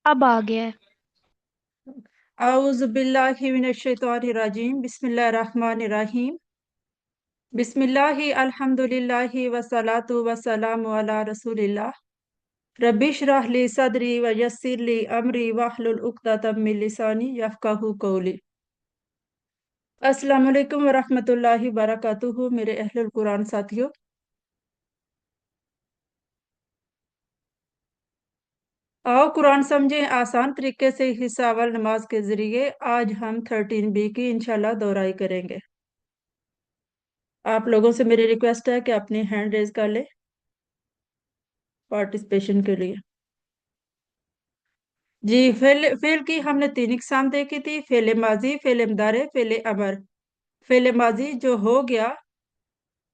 अब आ गया है। आऊज़ बिल्लाहि मिनश शैतानिर रजीम बिस्मिल्लाहिर्रहमानिर्रहीम बिस्मिल्लाहि अल्हम्दुलिल्लाहि वस्सलातु वस्सलामु अला रसूलिल्लाह रब्बिश्रह ली सदरी व यस्सिर ली अमरी वहलुल उक़दतम मिन लिसानी यफ़क़हू क़ौली। अस्सलामु अलैकुम व रहमतुल्लाहि व बरकातुहू। मेरे अहलुल कुरान साथियों, आओ कुरान समझें आसान तरीके से। हिस्सा अव्वल नमाज के जरिए आज हम 13B की इंशाल्लाह दोहराई करेंगे। आप लोगों से मेरी रिक्वेस्ट है कि अपनी हैंड रेज कर ले पार्टिसिपेशन के लिए। जी, फेल की हमने 3 इकसाम देखी थी: फेल माजी, फेल मुदारे, फेल अमर। फेल माजी जो हो गया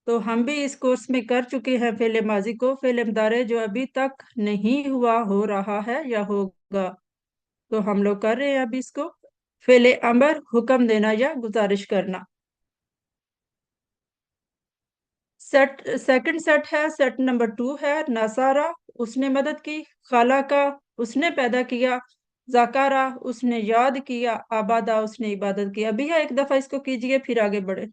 तो हम भी इस कोर्स में कर चुके हैं फेल माजी को। फेल मुदारे जो अभी तक नहीं हुआ, हो रहा है या होगा, तो हम लोग कर रहे हैं अभी इसको। फेल अमर हुक्म देना या गुजारिश करना। सेकंड सेट है, सेट नंबर 2 है। नसारा उसने मदद की, खाला का उसने पैदा किया, जाकारा उसने याद किया, आबादा उसने इबादत की। अभी है, एक दफा इसको कीजिए फिर आगे बढ़े।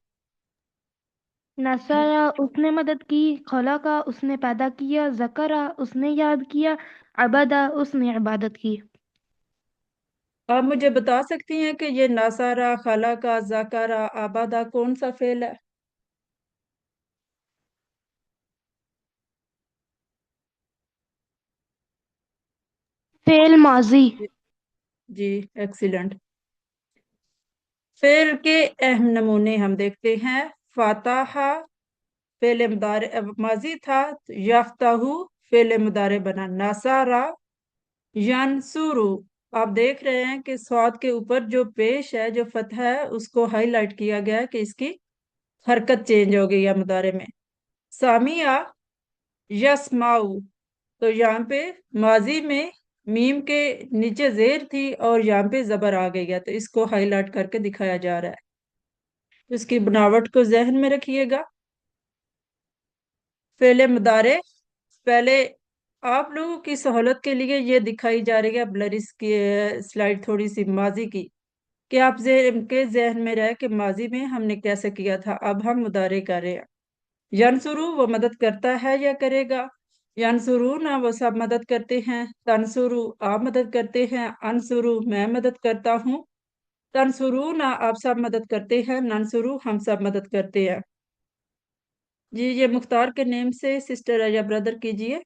नसरा उसने मदद की, खला का उसने पैदा किया, जकरा उसने याद किया, अबदा उसने इबादत की। आप मुझे बता सकती हैं कि ये नसारा, खाला का, जाकारा, आबादा कौन सा फेल है? फेल माजी। जी, एक्सीलेंट। फेल के अहम नमूने हम देखते हैं। फाताहा फेल मुदारे माजी था, याफ्ताहू फेल मुदारे बना। नासारा यनसुरु, आप देख रहे हैं कि स्वाद के ऊपर जो पेश है, जो फतह है, उसको हाईलाइट किया गया है कि इसकी हरकत चेंज हो गई है मुदारे में। सामिया यस्माउ, तो यहाँ पे माजी में मीम के नीचे जेर थी और यहाँ पे जबर आ गई है, तो इसको हाईलाइट करके दिखाया जा रहा है। इसकी बनावट को जहन में रखिएगा। फेले मुदारे पहले आप लोगों की सहूलत के लिए ये दिखाई जा रही है ब्लर की स्लाइड थोड़ी सी माजी की, कि आप के जहन में रहे कि माजी में हमने कैसे किया था। अब हम मुदारे कर रहे हैं। यनसुरु वो मदद करता है या करेगा। यनसुरु ना वो सब मदद करते हैं। तनसुरु आप मदद करते हैं। अनसुरु मैं मदद करता हूँ। तनसुरु ना आप सब मदद करते हैं। ननसुरु हम सब मदद करते हैं। जी, ये मुख्तार के नेम से सिस्टर या ब्रदर कीजिए।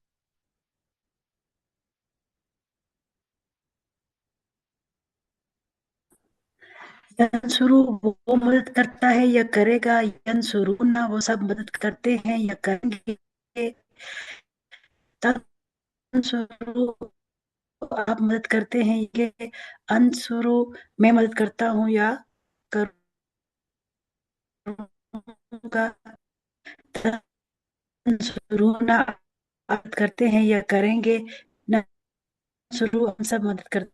यंसुरु वो मदद करता है या करेगा, यंसुरूना वो सब मदद करते हैं या करेंगे। तंसुरु आप मदद करते हैं, ये अंसुरु मैं मदद करता हूँ या करूँगा। तंसुरूना आप मदद करते हैं या करेंगे। नंसुरु हम सब मदद करते।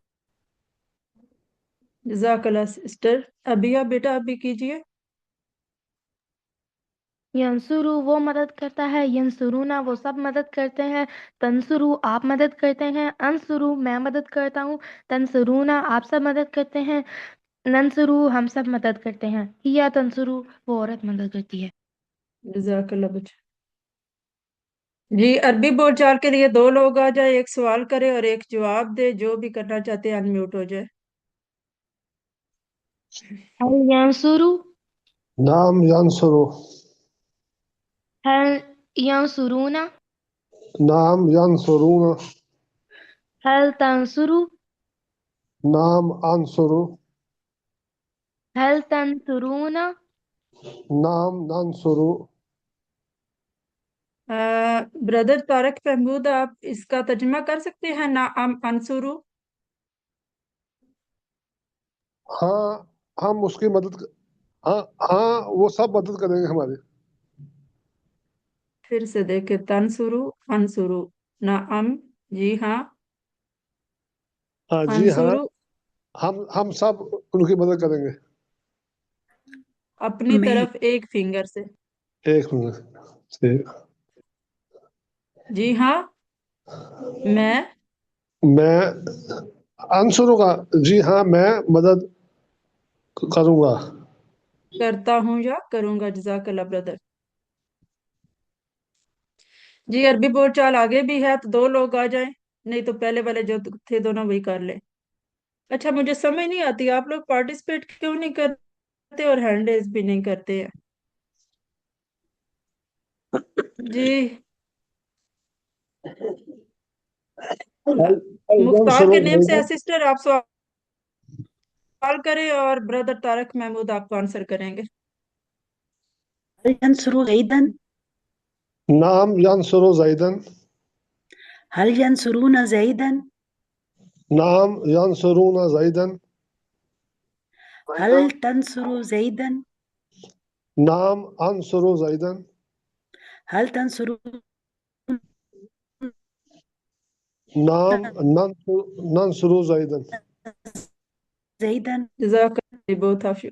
जज़ाकल्लाह सिस्टर। अबिया बेटा अभी कीजिए। यंसुरु वो मदद करता है, यंसुरुना वो सब मदद करते हैं, तंसुरु आप मदद करते हैं, अंसुरु मैं मदद करता हूँ, तंसुरुना आप सब मदद करते हैं, नंसुरु हम सब मदद करते हैं, हिया तंसुरु वो औरत मदद करती है। जज़ाकल्लाह बच्चा। जी, अरबी बोलचाल के लिए 2 लोग आ जाए, एक सवाल करे और एक जवाब दे। जो भी करना चाहते हैं अनम्यूट हो जाए। हल यंसुरु, नाम यंसुरु, हल यंसुरुना, नाम यंसुरूना, हल तंसुरु, नाम अंसुरु, हल तंसुरुना। नाम नंसुरु। ब्रदर तारक महमूद, आप इसका तर्जुमा कर सकते हैं ना? अंसुरु। हाँ, हम उसकी मदद, हाँ हाँ, वो सब मदद करेंगे हमारी। फिर से देखे, तनसुरु अंसुरु ना जी हाँ, हाँ जी हाँ, अंसुरु हम सब उनकी मदद करेंगे। अपनी मैं तरफ एक फिंगर से। एक मिनट, ठीक। जी हाँ, मैं मैं अंसुरु का जी हाँ मैं मदद करूंगा। करता हूँ या करूंगा। जज़ाकल्लाह ब्रदर। जी अरबी बोलचाल आगे भी है तो दो लोग आ जाएं, नहीं तो पहले वाले जो थे दोनों वही कर ले। अच्छा मुझे समझ नहीं आती आप लोग पार्टिसिपेट क्यों नहीं करते और हैंड रेज भी नहीं करते हैं। जी मुख्तार के नेम से है सिस्टर, आप सवाल करें और ब्रदर तारक महमूद आपको आंसर करेंगे। هل ينصر زيدا؟ नाम यंसुरु ज़ैदन। هل ينصرون زيدا؟ नाम यंसुरुना ज़ैदन। هل تنصر زيدا؟ नाम अंसुरु ज़ैदन। هل تنصرون नाम नंसुरु ज़ैदन। زيدا؟ जज़ाकल्लाह बोथ ऑफ यू।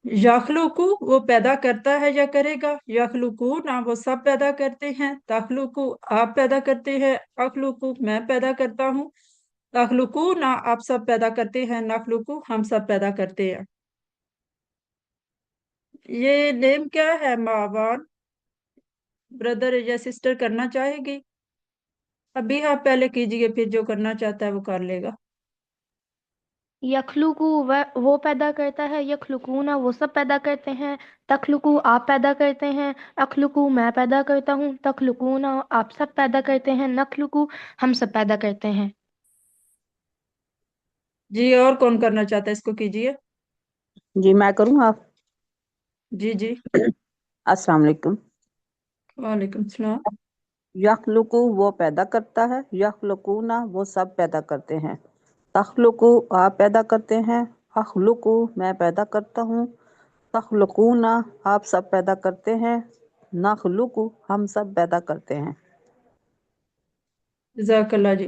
यखलुकु वो पैदा करता है या करेगा। यखलुकु ना वो सब पैदा करते हैं। तखलुकु आप पैदा करते हैं। अखलुकु मैं पैदा करता हूँ। तखलुकु ना आप सब पैदा करते हैं। नखलुकु हम सब पैदा करते हैं। ये नेम क्या है मावान, ब्रदर या सिस्टर करना चाहेगी। अभी आप पहले कीजिए फिर जो करना चाहता है वो कर लेगा। यखलुकु वो पैदा करता है, यखलुकूना वो सब पैदा करते हैं, तखलुकु आप पैदा करते हैं, अखलुकु मैं पैदा करता हूँ, तखलुकूना आप सब पैदा करते हैं, नखलुकु हम सब पैदा करते हैं। जी और कौन करना चाहता है इसको कीजिए। जी मैं करूँ आप। जी जी अस्सलाम वालेकुम। वालेकुम सलाम। यखलुकु वो पैदा करता है, यखलुकुना वो सब पैदा करते हैं, तखलुकु आप पैदा करते हैं, अखलुकु मैं पैदा करता हूँ, तखलुकुना आप सब पैदा करते हैं, नखलुकु हम सब पैदा करते हैं। जज़ाकल्लाह जी।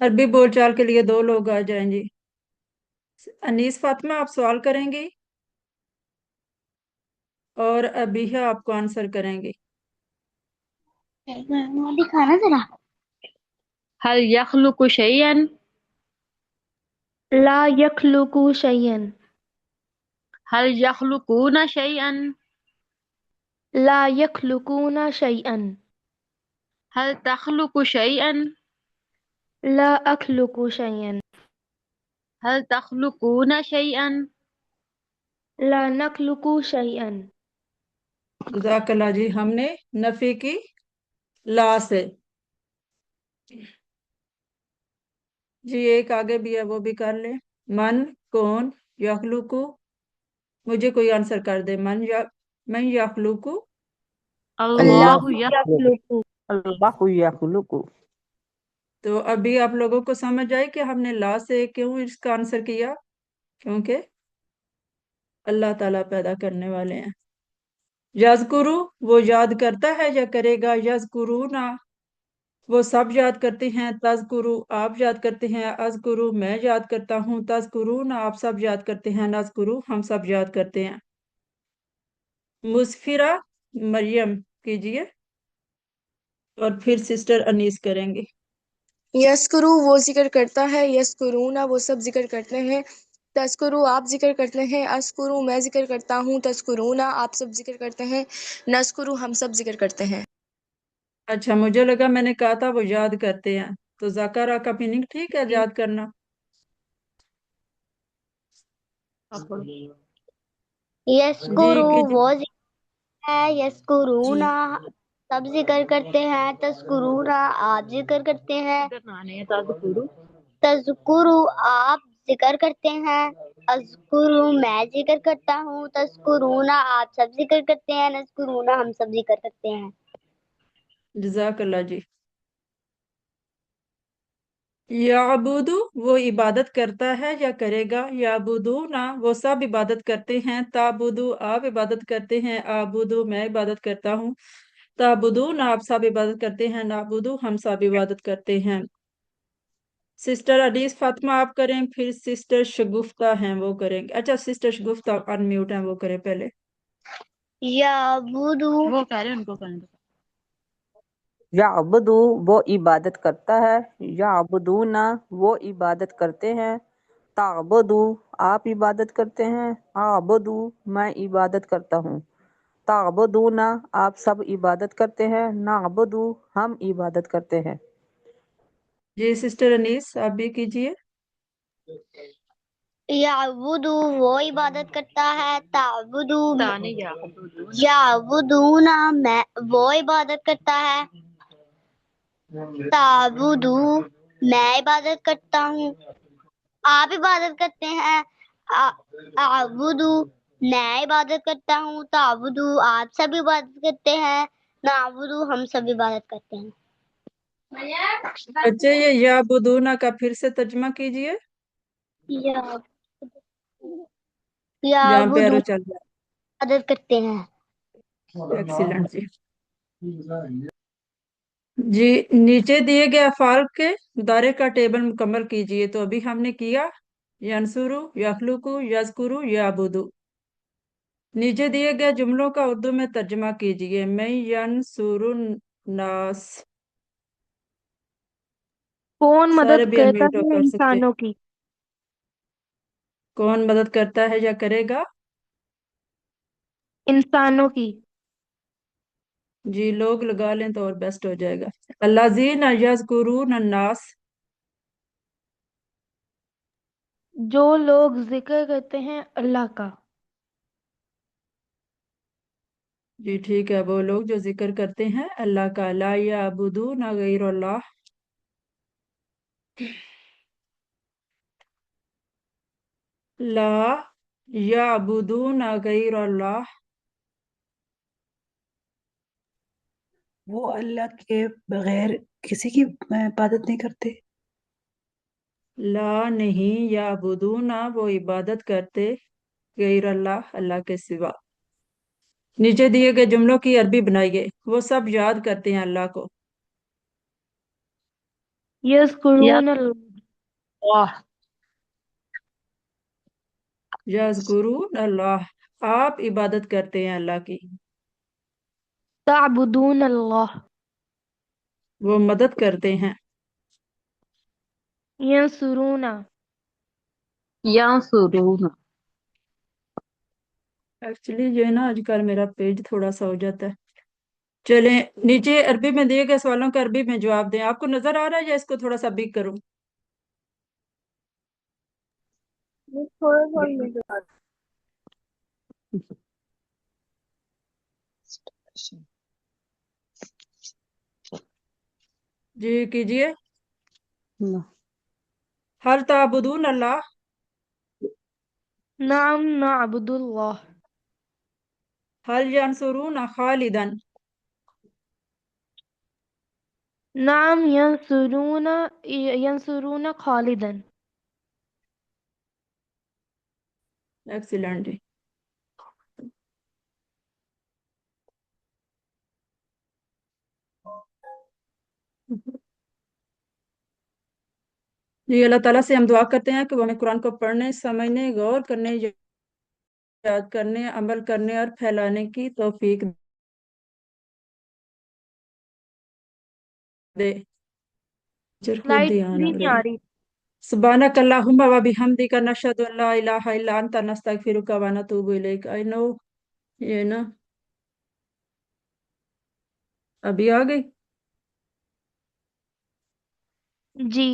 अरबी बोलचाल के लिए दो लोग आ जाएं जी। अनीस फातिमा आप सवाल करेंगी और अबीहा आपको आंसर करेंगे। दिखाना जरा। हल यखलुकु शैयन। ला यखलुकु शैयन। हल यखलुकूना शैयन। ला यखलुकूना शैयन। हल तखलुकु शैयन। ला अखलुकु शैयन। हल तखलुकूना शैयन। ला नखलुकु शैयन। जज़ाकल्लाह जी। हमने नफी की ला से। जी एक आगे भी है वो भी कर ले। मन कौन यखलुकु, मुझे कोई आंसर कर दे। मन यखलुकु। अल्लाहु यखलुकु। अल्लाहु यखलुकु। तो अभी आप लोगों को समझ आई कि हमने ला से क्यों इसका आंसर किया, क्योंकि अल्लाह ताला पैदा करने वाले हैं। यज़कुरु वो याद करता है या करेगा। यज़कुरु ना वो सब याद करते हैं। तज़कुरु आप याद करते हैं। अज़कुरु मैं याद करता हूँ। तज़कुरु ना आप सब याद करते हैं। नज़कुरु हम सब याद करते हैं। मुस्फिरा मरियम कीजिए और फिर सिस्टर अनीस करेंगे। यस्कुरु वो जिक्र करता है, यस्कुरूना वो सब जिक्र करते हैं, तस्कुरु आप जिक्र करते हैं, अस्कुरु मैं जिक्र करता हूँ, तस्कुरूना आप सब जिक्र करते हैं, नस्कुरु हम सब जिक्र करते हैं। अच्छा मुझे लगा मैंने कहा था वो याद करते हैं, तो ज़कारा का मीनिंग ठीक है याद करना। यस्कुरु जी वो जिक्र है, यस्कुरूना सब जिक्र करते हैं, तस्कुरूना आप जिक्र करते हैं, तज़कुरु आप जिक्र करते हैं, अज़कुरु मैं जिक्र करता हूँ, तज़कुरूना आप सब जिक्र करते हैं, नज़कुरूना हम सब जिक्र करते हैं। जज़ाकल्लाह जी। याबुदु वो इबादत करता है या करेगा। याबुदु ना वो सब इबादत करते हैं। ताबुदु आप इबादत करते हैं। आबुदु मैं इबादत करता हूँ। ताबुदु ना आप सब इबादत करते हैं। नाबुदु हम सब इबादत करते हैं। सिस्टर अनीस फातिमा आप करें, फिर सिस्टर शगुफ्ता हैं वो करेंगे। अच्छा सिस्टर शगुफ्ता अनम्यूट हैं वो करें पहले। याबुदु वो कह रहे हैं उनको करने दो। याबुदु वो इबादत करता है, याबुदूना वो इबादत करते हैं, ताबुदु आप इबादत करते हैं, आबुदु मैं इबादत करता हूँ, ताबुदूना आप सब इबादत करते हैं, नाबुदु हम इबादत करते हैं। जी सिस्टर अनीस आप भी कीजिए। याबुदु वो इबादत करता है, ताबुदु ताने याबुदून याबुदूना मैं वो इबादत करता है, ताबुदु मैं इबादत करता हूँ, आप इबादत करते हैं, आबुदु मैं इबादत करता हूँ, ताबुदु आप सब इबादत करते हैं, नाबुदु हम सब इबादत करते हैं। बच्चे ये याबुदूना का फिर से तर्जमा कीजिए, या- जहाँ पे याबुदु एरो चल रहा इबादत करते हैं। है। एक्सीलेंट जी। जी नीचे दिए गए अफ़ाल के दायरे का टेबल मुकम्मल कीजिए। तो अभी हमने किया यंसुरु, यखलुकु, यज़कुरु, याबुदु। नीचे दिए गए जुमलों का उर्दू में तर्जमा कीजिए। मैं यंसुरु नास। कौन सारे मदद भी करता अनम्यूट है कर सकते हैं। इंसानों की? कौन मदद करता है या करेगा? इंसानों की। जी लोग लगा लें तो और बेस्ट हो जाएगा। अल्लाज़ीना यज़कुरून नास। जो लोग जिक्र करते हैं अल्लाह का। जी ठीक है, वो लोग जो जिक्र करते हैं अल्लाह का। ला याबुदूना गैरल्लाह। ला याबुदूना गैरल्लाह। वो अल्लाह के बगैर किसी की इबादत नहीं करते। ला नहीं याबुदूना वो इबादत करते गैरल्लाह अल्लाह के सिवा। नीचे दिए गए जुमलों की अरबी बनाइए। वो सब याद करते हैं अल्लाह को। यज़कुरून वाह यज़कुरून अल्लाह आप इबादत करते हैं अल्लाह की। ताबुदून अल्लाह। वो मदद करते हैं। यंसुरूना। यंसुरून एक्चुअली जो है ना आजकल मेरा पेज थोड़ा सा हो जाता है। चलें नीचे अरबी में दिए गए सवालों का अरबी में जवाब दें। आपको नजर आ रहा है या इसको थोड़ा सा बिग करूं? जी कीजिए। हल ताबुदून अल्लाह। नाम नाबुदुल्लाह। हल यंसुरून खालिदन। नाम यंसुरूना खालिदन। एक्सीलेंट जी। जी अल्लाह ताला से हम दुआ करते हैं कि वो हमें कुरान को पढ़ने, समझने, गौर करने, याद करने, अमल करने और फैलाने की तौफीक दे। जर खुद लाइट ध्यान भी आ नहीं रही आ है। रही। सुब्हानक अल्लाहुम्मा व बिहम्दिका नशहदु अल्ला इलाहा इल्ला अंता नस्तगफिरुका व नतूबु इलैक। आई नो ये ना अभी आ गई। जी